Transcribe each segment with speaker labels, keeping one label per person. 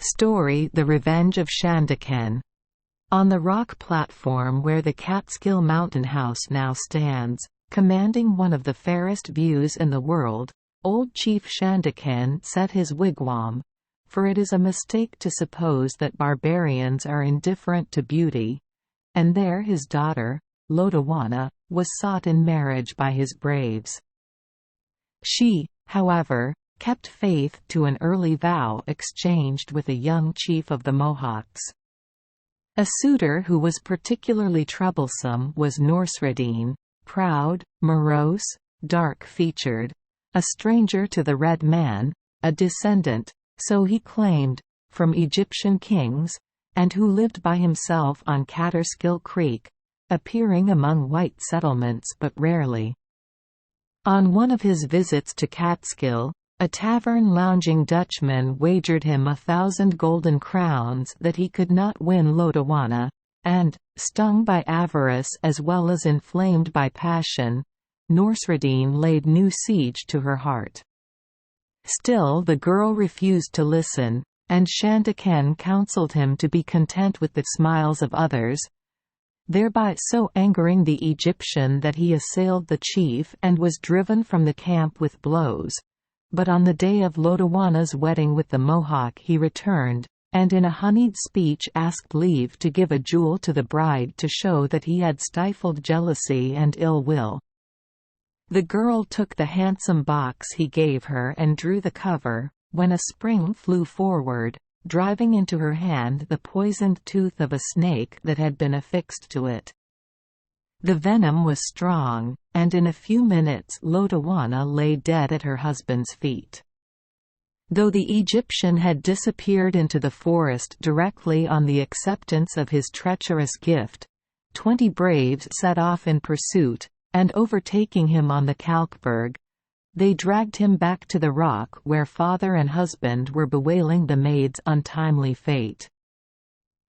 Speaker 1: Story: The Revenge of Shandaken. On the rock platform where the Catskill Mountain House now stands, commanding one of the fairest views in the world, old Chief Shandaken set his wigwam, for it is a mistake to suppose that barbarians are indifferent to beauty, and there his daughter, Lodowana, was sought in marriage by his braves. She, however, kept faith to an early vow exchanged with a young chief of the Mohawks. A suitor who was particularly troublesome was Norsredine, proud, morose, dark-featured, a stranger to the Red Man, a descendant, so he claimed, from Egyptian kings, and who lived by himself on Catskill Creek, appearing among white settlements but rarely. On one of his visits to Catskill, a tavern-lounging Dutchman wagered him 1,000 golden crowns that he could not win Lodowana, and, stung by avarice as well as inflamed by passion, Norsredine laid new siege to her heart. Still the girl refused to listen, and Shandaken counseled him to be content with the smiles of others, thereby so angering the Egyptian that he assailed the chief and was driven from the camp with blows. But on the day of Lodowana's wedding with the Mohawk he returned, and in a honeyed speech asked leave to give a jewel to the bride to show that he had stifled jealousy and ill will. The girl took the handsome box he gave her and drew the cover, when a spring flew forward, driving into her hand the poisoned tooth of a snake that had been affixed to it. The venom was strong, and in a few minutes Lodowana lay dead at her husband's feet. Though the Egyptian had disappeared into the forest directly on the acceptance of his treacherous gift, 20 braves set off in pursuit, and overtaking him on the Kalkberg, they dragged him back to the rock where father and husband were bewailing the maid's untimely fate.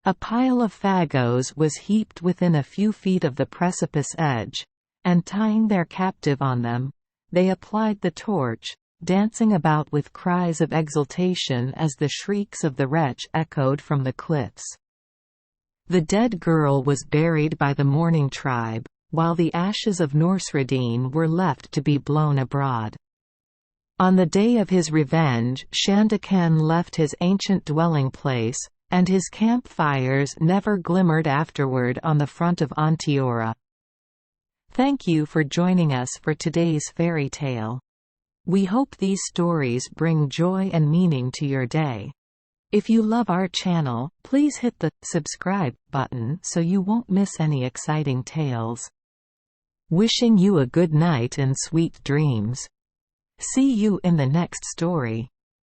Speaker 1: A pile of fagots was heaped within a few feet of the precipice edge, and tying their captive on them, they applied the torch, dancing about with cries of exultation as the shrieks of the wretch echoed from the cliffs. The dead girl was buried by the mourning tribe, while the ashes of Norsredine were left to be blown abroad. On the day of his revenge, Shandaken left his ancient dwelling place, and his campfires never glimmered afterward on the front of Onteora. Thank you for joining us for today's fairy tale. We hope these stories bring joy and meaning to your day. If you love our channel, please hit the subscribe button so you won't miss any exciting tales. Wishing you a good night and sweet dreams. See you in the next story.